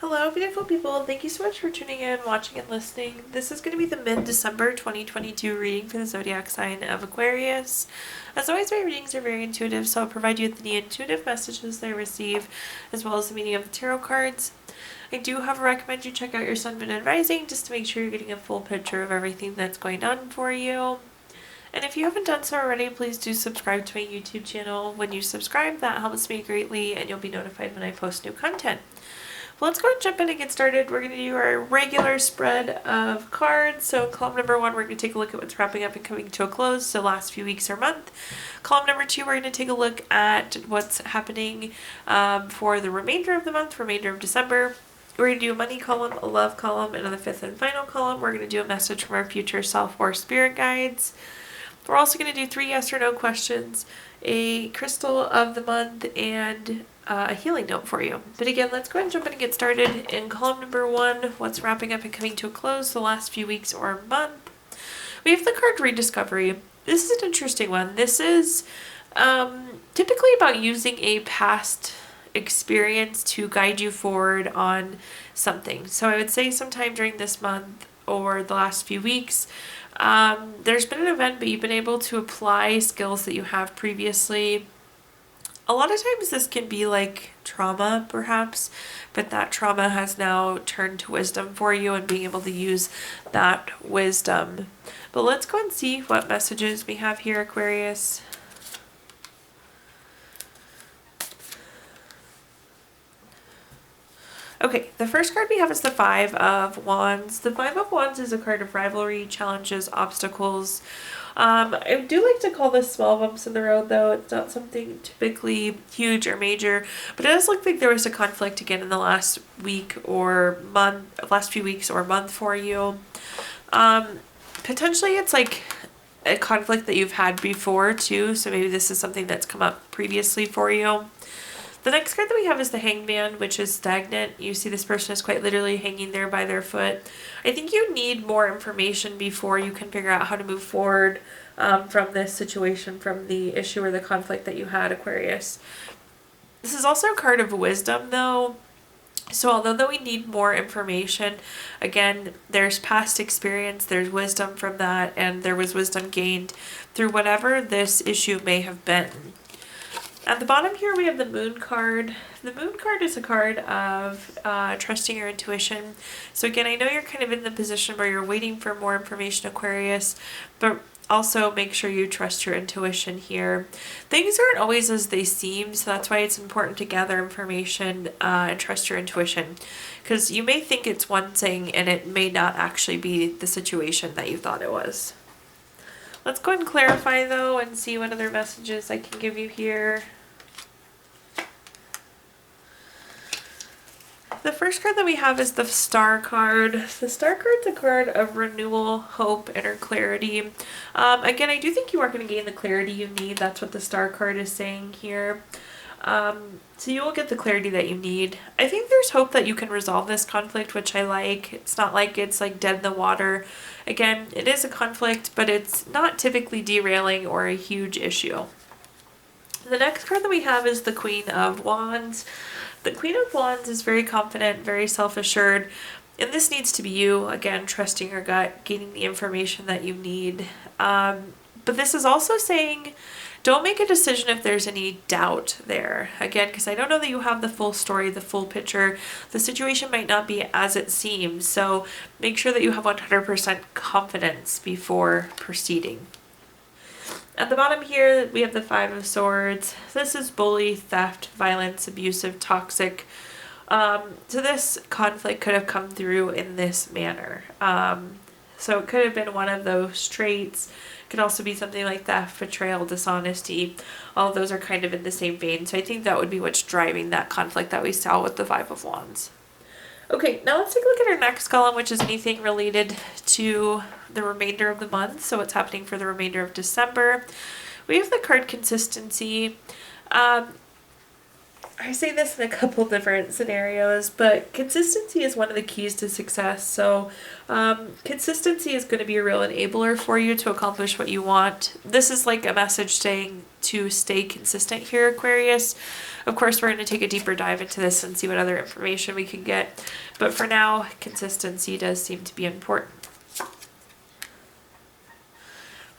Hello, beautiful people. Thank you so much for tuning in, watching, and listening. This is going to be the mid-December 2022 reading for the zodiac sign of Aquarius. As always, my readings are very intuitive, so I'll provide you with the intuitive messages that I receive, as well as the meaning of the tarot cards. I do, however, recommend you check out your sun, moon, and rising just to make sure you're getting a full picture of everything that's going on for you. And if you haven't done so already, please do subscribe to my YouTube channel. When you subscribe, that helps me greatly, and you'll be notified when I post new content. Well, let's go and jump in and get started. We're going to do our regular spread of cards. So in column number 1, we're going to take a look at what's wrapping up and coming to a close, so last few weeks or month. Column number 2, we're going to take a look at what's happening for the remainder of the month, remainder of December. We're going to do a money column, a love column, and on the 5th and final column, we're going to do a message from our future self or spirit guides. We're also going to do 3 yes or no questions, a crystal of the month, and a healing note for you. But again, let's go ahead and jump in and get started. In column number 1, what's wrapping up and coming to a close the last few weeks or month, we have the card Rediscovery. This is an interesting one. This is typically about using a past experience to guide you forward on something. So I would say sometime during this month or the last few weeks, there's been an event, but you've been able to apply skills that you have previously. A lot of times this can be like trauma, perhaps, but that trauma has now turned to wisdom for you and being able to use that wisdom. But let's go and see what messages we have here, Aquarius. Okay, the first card we have is the 5 of Wands. The 5 of Wands is a card of rivalry, challenges, obstacles. I do like to call this small bumps in the road, though. It's not something typically huge or major, but it does look like there was a conflict again in the last week or month, last few weeks or month for you. Potentially it's like a conflict that you've had before too, so maybe this is something that's come up previously for you. The next card that we have is the Hangman, which is stagnant. You see this person is quite literally hanging there by their foot. I think you need more information before you can figure out how to move forward from this situation, from the issue or the conflict that you had, Aquarius. This is also a card of wisdom, though. So although we need more information, again, there's past experience, there's wisdom from that, and there was wisdom gained through whatever this issue may have been. At the bottom here, we have the Moon card. The Moon card is a card of trusting your intuition. So again, I know you're kind of in the position where you're waiting for more information, Aquarius, but also make sure you trust your intuition here. Things aren't always as they seem, so that's why it's important to gather information and trust your intuition. Because you may think it's one thing, and it may not actually be the situation that you thought it was. Let's go ahead and clarify, though, and see what other messages I can give you here. The first card that we have is the Star card. The Star card is a card of renewal, hope, inner clarity. Again, I do think you are going to gain the clarity you need. That's what the Star card is saying here. So you will get the clarity that you need. I think there's hope that you can resolve this conflict, which I like. It's not like it's like dead in the water. Again, it is a conflict, but it's not typically derailing or a huge issue. The next card that we have is the Queen of Wands. The Queen of Wands is very confident, very self-assured, and this needs to be you, again, trusting your gut, getting the information that you need. But this is also saying, don't make a decision if there's any doubt there. Again, because I don't know that you have the full story, the full picture. The situation might not be as it seems, so make sure that you have 100% confidence before proceeding. At the bottom here, we have the 5 of Swords. This is bully, theft, violence, abusive, toxic. So this conflict could have come through in this manner. So it could have been one of those traits. It could also be something like theft, betrayal, dishonesty. All of those are kind of in the same vein. So I think that would be what's driving that conflict that we saw with the 5 of Wands. Okay, now let's take a look at our next column, which is anything related to the remainder of the month. So what's happening for the remainder of December. We have the card Consistency. I say this in a couple different scenarios, but consistency is one of the keys to success. So, consistency is going to be a real enabler for you to accomplish what you want. This is like a message saying to stay consistent here, Aquarius. Of course, we're going to take a deeper dive into this and see what other information we can get. But for now, consistency does seem to be important.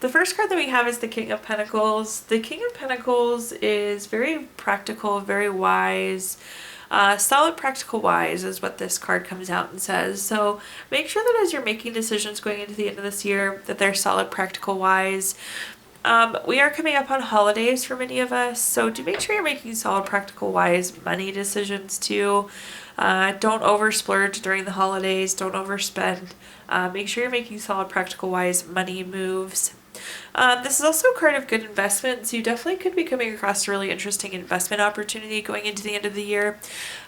The first card that we have is the King of Pentacles. The King of Pentacles is very practical, very wise. Solid, practical, wise is what this card comes out and says. So make sure that as you're making decisions going into the end of this year, that they're solid, practical, wise. We are coming up on holidays for many of us, so do make sure you're making solid, practical, wise money decisions too. Don't over splurge during the holidays. Don't overspend. Make sure you're making solid, practical, wise money moves. This is also a card of good investment, so you definitely could be coming across a really interesting investment opportunity going into the end of the year.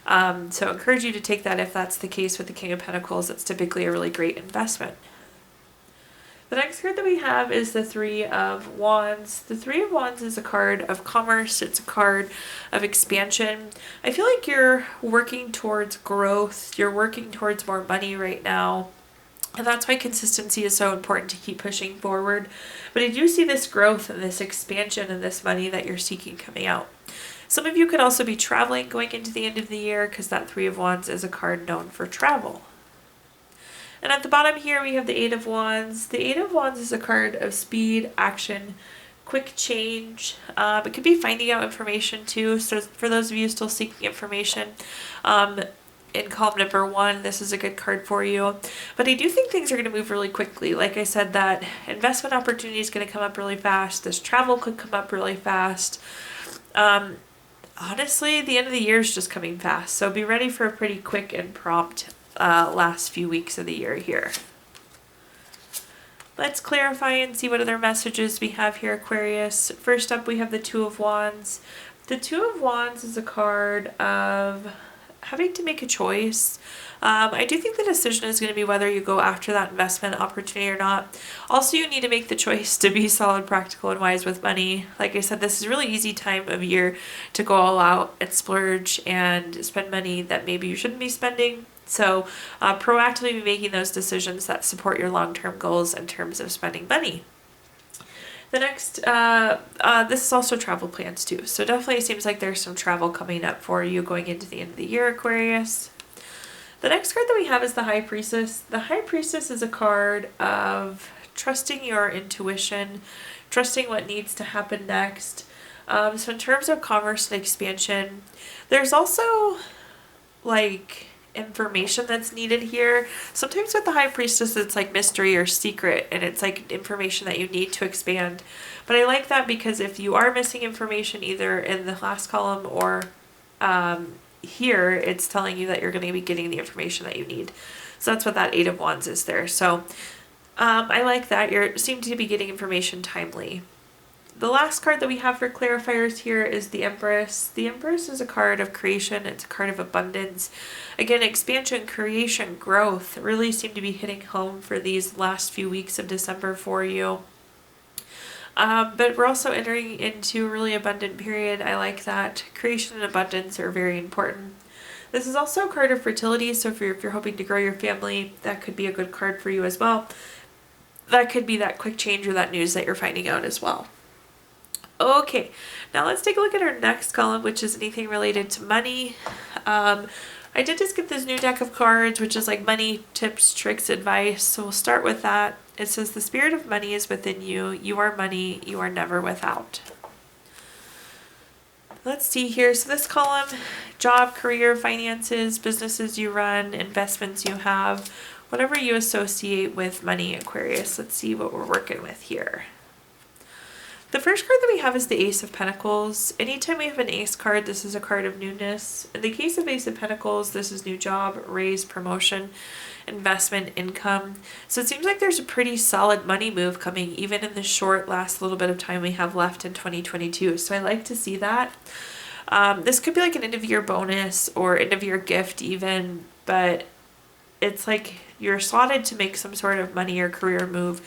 So I encourage you to take that if that's the case with the King of Pentacles. It's typically a really great investment. The next card that we have is the Three of Wands. The Three of Wands is a card of commerce. It's a card of expansion. I feel like you're working towards growth. You're working towards more money right now. And that's why consistency is so important to keep pushing forward. But I do see this growth and this expansion and this money that you're seeking coming out. Some of you could also be traveling going into the end of the year because that Three of Wands is a card known for travel. And at the bottom here we have the Eight of Wands. The Eight of Wands is a card of speed, action, quick change. It could be finding out information too. So for those of you still seeking information, in column number 1, this is a good card for you. But I do think things are going to move really quickly. Like I said, that investment opportunity is going to come up really fast. This travel could come up really fast. Honestly, the end of the year is just coming fast. So be ready for a pretty quick and prompt last few weeks of the year here. Let's clarify and see what other messages we have here, Aquarius. First up, we have the Two of Wands. The Two of Wands is a card of having to make a choice. I do think the decision is going to be whether you go after that investment opportunity or not. Also, you need to make the choice to be solid, practical, and wise with money. Like I said, this is a really easy time of year to go all out and splurge and spend money that maybe you shouldn't be spending. So proactively be making those decisions that support your long-term goals in terms of spending money. The next, this is also travel plans too. So definitely seems like there's some travel coming up for you going into the end of the year, Aquarius. The next card that we have is the High Priestess. The High Priestess is a card of trusting your intuition, trusting what needs to happen next. So in terms of commerce and expansion, there's also like information that's needed here. Sometimes with the High Priestess it's like mystery or secret, and it's like information that you need to expand. But I like that because if you are missing information either in the last column or here, it's telling you that you're going to be getting the information that you need. So that's what that Eight of Wands is there. So I like that. You seem to be getting information timely. The last card that we have for clarifiers here is the Empress. The Empress is a card of creation. It's a card of abundance. Again, expansion, creation, growth really seem to be hitting home for these last few weeks of December for you. But we're also entering into a really abundant period. I like that. Creation and abundance are very important. This is also a card of fertility, so if you're hoping to grow your family, that could be a good card for you as well. That could be that quick change or that news that you're finding out as well. Okay, now let's take a look at our next column, which is anything related to money. I did just get this new deck of cards, which is like money tips, tricks, advice. So we'll start with that. It says, the spirit of money is within you. You are money. You are never without. Let's see here. So this column, job, career, finances, businesses you run, investments you have, whatever you associate with money, Aquarius. Let's see what we're working with here. The first card that we have is the Ace of Pentacles. Anytime we have an Ace card, this is a card of newness. In the case of Ace of Pentacles, this is new job, raise, promotion, investment, income. So it seems like there's a pretty solid money move coming, even in the short last little bit of time we have left in 2022. So I like to see that. This could be like an end of year bonus or end of year gift even, but it's like you're slotted to make some sort of money or career move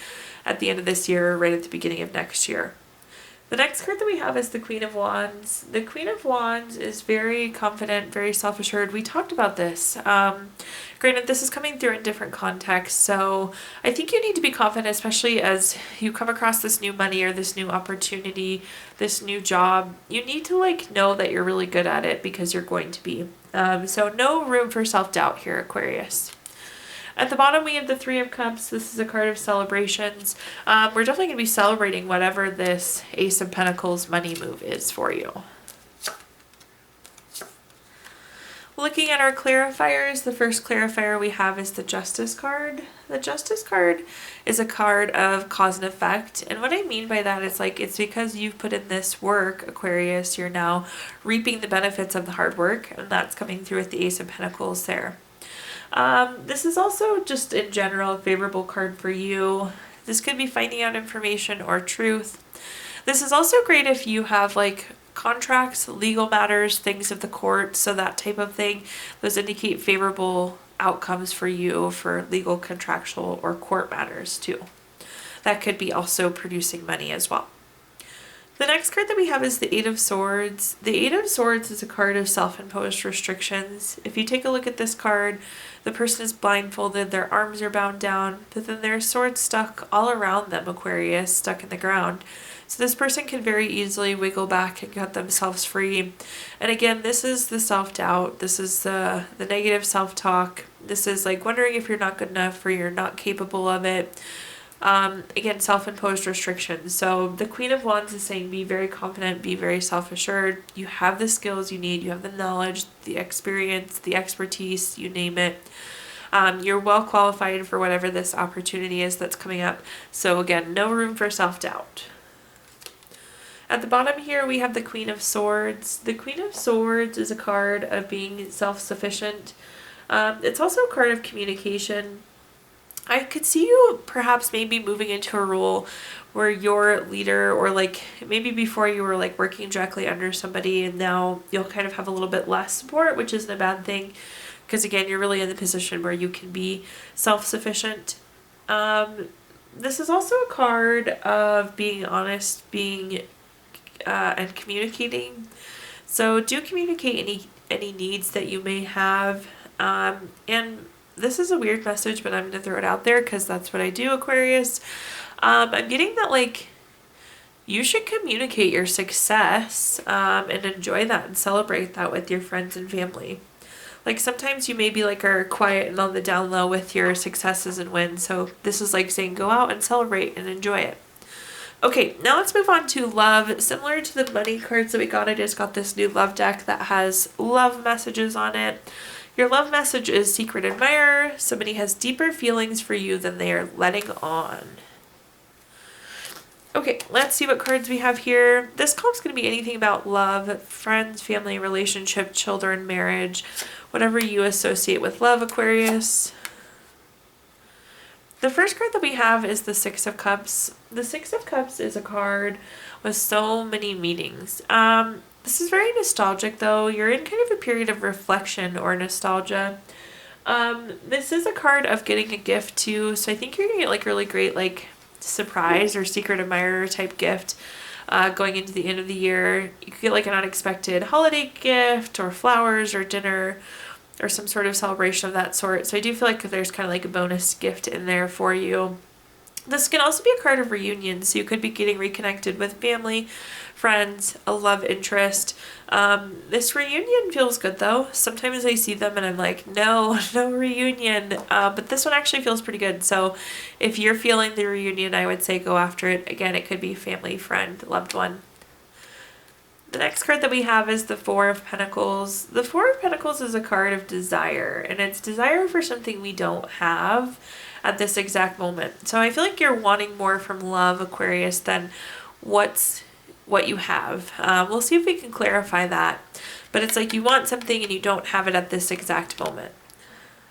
at the end of this year or right at the beginning of next year. The next card that we have is the Queen of Wands. The Queen of Wands is very confident, very self-assured. We talked about this. Granted, this is coming through in different contexts, so I think you need to be confident, especially as you come across this new money or this new opportunity, this new job. You need to know that you're really good at it because you're going to be. So no room for self-doubt here, Aquarius. At the bottom, we have the Three of Cups. This is a card of celebrations. We're definitely going to be celebrating whatever this Ace of Pentacles money move is for you. Looking at our clarifiers, the first clarifier we have is the Justice card. The Justice card is a card of cause and effect. And what I mean by that is it's because you've put in this work, Aquarius, you're now reaping the benefits of the hard work. And that's coming through with the Ace of Pentacles there. This is also just in general a favorable card for you. This could be finding out information or truth. This is also great if you have contracts, legal matters, things of the court, so that type of thing. Those indicate favorable outcomes for you for legal, contractual, or court matters too. That could be also producing money as well. The next card that we have is the Eight of Swords. The Eight of Swords is a card of self-imposed restrictions. If you take a look at this card, the person is blindfolded, their arms are bound down, but then their sword stuck all around them, Aquarius, stuck in the ground. So this person can very easily wiggle back and cut themselves free. And again, this is the self-doubt. This is the negative self-talk. This is wondering if you're not good enough or you're not capable of it. Again, self-imposed restrictions. So the Queen of Wands is saying be very confident, be very self-assured. You have the skills you need. You have the knowledge, the experience, the expertise, you name it. You're well qualified for whatever this opportunity is that's coming up. So again, no room for self-doubt. At the bottom here, we have the Queen of Swords. The Queen of Swords is a card of being self-sufficient. It's also a card of communication. I could see you perhaps maybe moving into a role where you're a leader, or maybe before you were working directly under somebody, and now you'll kind of have a little bit less support, which isn't a bad thing because again, you're really in the position where you can be self-sufficient. This is also a card of being honest, and communicating. So do communicate any needs that you may have, and this is a weird message, but I'm going to throw it out there because that's what I do, Aquarius. I'm getting that you should communicate your success and enjoy that and celebrate that with your friends and family. Sometimes you maybe are quiet and on the down low with your successes and wins. So this is saying go out and celebrate and enjoy it. Okay, now let's move on to love. Similar to the money cards that we got, I just got this new love deck that has love messages on it. Your love message is secret admirer. Somebody has deeper feelings for you than they are letting on. Okay, let's see what cards we have here. This column's going to be anything about love, friends, family, relationship, children, marriage, whatever you associate with love, Aquarius. The first card that we have is the Six of Cups. The Six of Cups is a card with so many meanings. This is very nostalgic though. You're in kind of a period of reflection or nostalgia. This is a card of getting a gift too. So I think you're gonna get really great surprise or secret admirer type gift going into the end of the year. You could get an unexpected holiday gift or flowers or dinner or some sort of celebration of that sort. So I do feel there's kind of a bonus gift in there for you. This can also be a card of reunion, so you could be getting reconnected with family, friends, a love interest. This reunion feels good though. Sometimes I see them and I'm no reunion. But this one actually feels pretty good. So if you're feeling the reunion, I would say go after it. Again, it could be family, friend, loved one. The next card that we have is the Four of Pentacles. The Four of Pentacles is a card of desire, and it's desire for something we don't have at this exact moment. So I feel you're wanting more from love, Aquarius, than what you have. We'll see if we can clarify that. But it's you want something and you don't have it at this exact moment.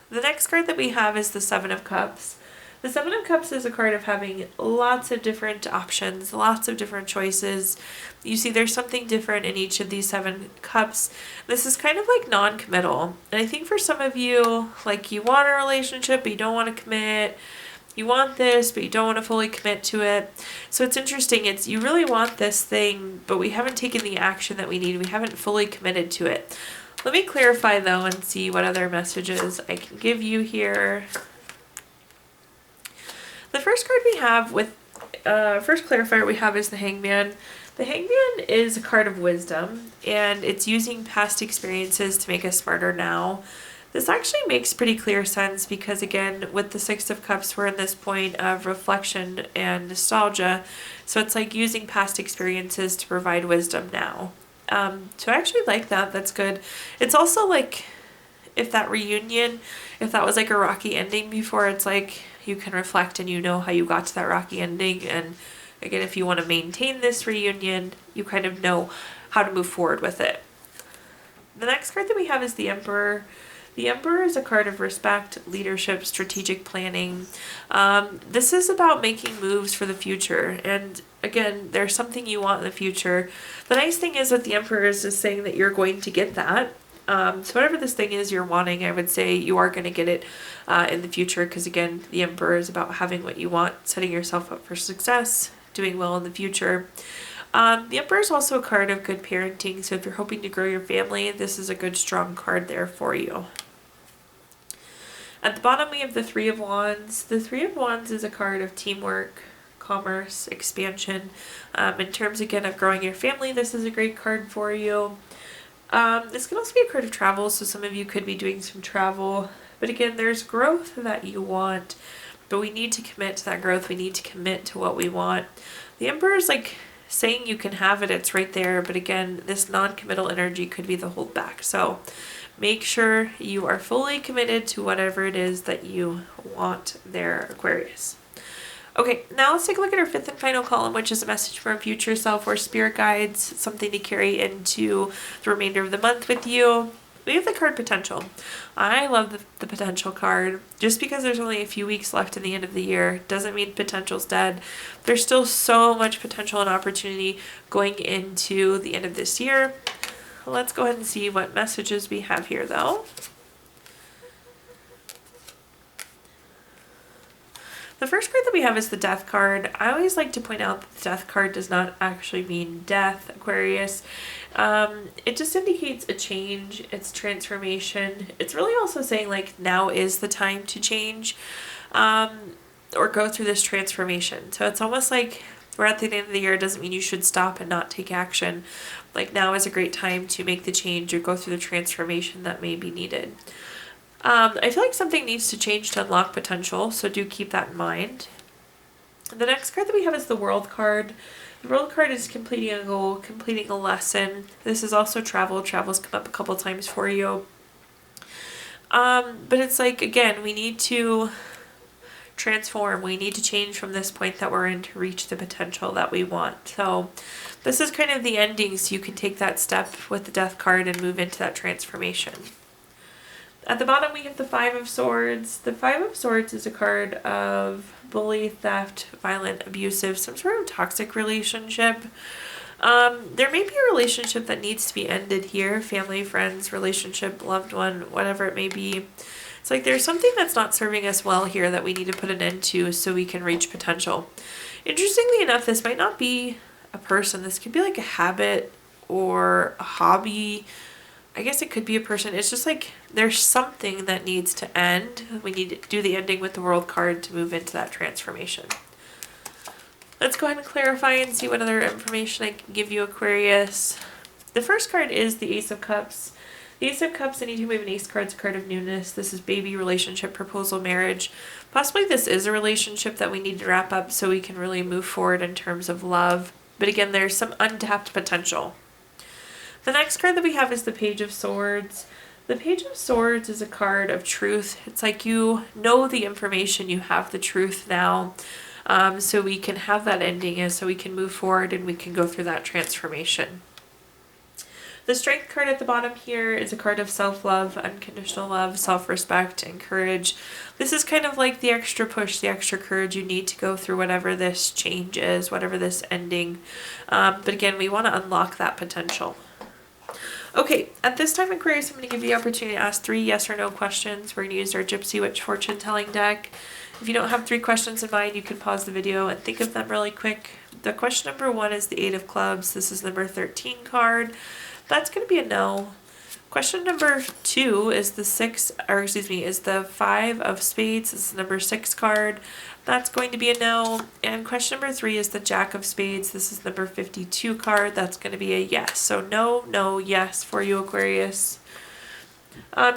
The next card that we have is the Seven of Cups. The Seven of Cups is a card of having lots of different options, lots of different choices. You see there's something different in each of these Seven Cups. This is kind of non-committal. And I think for some of you, you want a relationship, but you don't want to commit. you want this, but you don't want to fully commit to it. So it's interesting. It's you really want this thing, but we haven't taken the action that we need. We haven't fully committed to it. Let me clarify though and see what other messages I can give you here. The first card we have with, first clarifier we have is the Hangman. The Hangman is a card of wisdom, and it's using past experiences to make us smarter now. This actually makes pretty clear sense because, again, with the Six of Cups, we're in this point of reflection and nostalgia. So it's like using past experiences to provide wisdom now. So I actually like that. That's good. It's also like if that reunion, if that was like a rocky ending before, it's like you can reflect and you know how you got to that rocky ending. And again, if you want to maintain this reunion, you kind of know how to move forward with it. The next card that we have is the Emperor. The Emperor is a card of respect, leadership, strategic planning. This is about making moves for the future. And again, there's something you want in the future. The nice thing is with the Emperor is just saying that you're going to get that. So whatever this thing is you're wanting, I would say you are going to get it in the future. Because again, the Emperor is about having what you want, setting yourself up for success, doing well in the future. The Emperor is also a card of good parenting. So if you're hoping to grow your family, this is a good, strong card there for you. At the bottom, we have the Three of Wands. The Three of Wands is a card of teamwork, commerce, expansion. In terms, again, of growing your family, this is a great card for you. This can also be a card of travel, so some of you could be doing some travel. But again, there's growth that you want, but we need to commit to that growth. We need to commit to what we want. The Emperor is like saying you can have it, it's right there. But again, this non-committal energy could be the holdback. So make sure you are fully committed to whatever it is that you want there, Aquarius. Okay, now let's take a look at our fifth and final column, which is a message from future self or spirit guides, something to carry into the remainder of the month with you. We have the card Potential. I love the Potential card. Just because there's only a few weeks left in the end of the year doesn't mean potential's dead. There's still so much potential and opportunity going into the end of this year. Let's go ahead and see what messages we have here, though. The first card that we have is the Death card. I always like to point out that the Death card does not actually mean death, Aquarius. It just indicates a change, it's transformation. It's really also saying like now is the time to change or go through this transformation. So it's almost like we're at the end of the year. It doesn't mean you should stop and not take action. Like now is a great time to make the change or go through the transformation that may be needed. I feel like something needs to change to unlock potential, so do keep that in mind. The next card that we have is the World card. The World card is completing a goal, completing a lesson. This is also travel. Travel's come up a couple times for you. But it's like, again, we need to transform. We need to change from this point that we're in to reach the potential that we want. So this is kind of the ending, so you can take that step with the Death card and move into that transformation. At the bottom, we have the Five of Swords. The Five of Swords is a card of bully, theft, violent, abusive, some sort of toxic relationship. There may be a relationship that needs to be ended here. Family, friends, relationship, loved one, whatever it may be. It's like there's something that's not serving us well here that we need to put an end to so we can reach potential. Interestingly enough, this might not be a person. This could be like a habit or a hobby. I guess it could be a person. It's just like there's something that needs to end. We need to do the ending with the World card to move into that transformation. Let's go ahead and clarify and see what other information I can give you, Aquarius. The first card is the Ace of Cups. The Ace of Cups, anytime we have an Ace card, it's a card of newness. This is baby, relationship, proposal, marriage. Possibly this is a relationship that we need to wrap up so we can really move forward in terms of love. But again, there's some untapped potential. The next card that we have is the Page of Swords. The Page of Swords is a card of truth. It's like you know the information, you have the truth now, so we can have that ending and so we can move forward and we can go through that transformation. The Strength card at the bottom here is a card of self-love, unconditional love, self-respect, and courage. This is kind of like the extra push, the extra courage you need to go through whatever this change is, whatever this ending. But again, we want to unlock that potential. Okay, at this time, Aquarius, I'm going to give you the opportunity to ask 3 yes or no questions. We're going to use our Gypsy Witch fortune telling deck. If you don't have 3 questions in mind, you can pause the video and think of them really quick. The question number 1 is the 8 of clubs. This is number 13 card. That's going to be a no. Question number 2 is the is the 5 of spades. This is number 6 card. That's going to be a no. And question number 3 is the Jack of spades. This is number 52 card. That's going to be a yes. So no, no, yes for you, Aquarius.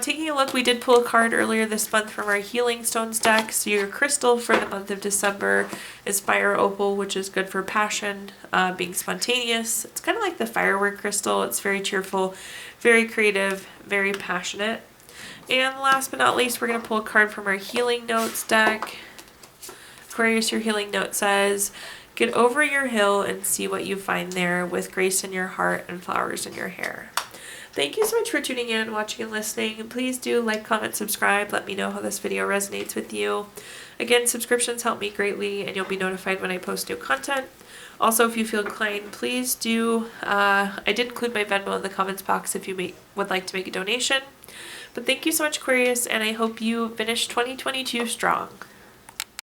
Taking a look, we did pull a card earlier this month from our Healing Stones deck. So your crystal for the month of December is Fire Opal, which is good for passion, being spontaneous. It's kind of like the firework crystal. It's very cheerful, very creative, very passionate. And last but not least, we're going to pull a card from our Healing Notes deck. Aquarius, your healing note says, get over your hill and see what you find there with grace in your heart and flowers in your hair. Thank you so much for tuning in, watching, and listening. Please do like, comment, subscribe. Let me know how this video resonates with you. Again, subscriptions help me greatly, and you'll be notified when I post new content. Also, if you feel inclined, please do. I did include my Venmo in the comments box if you would like to make a donation. But thank you so much, Aquarius, and I hope you finish 2022 strong.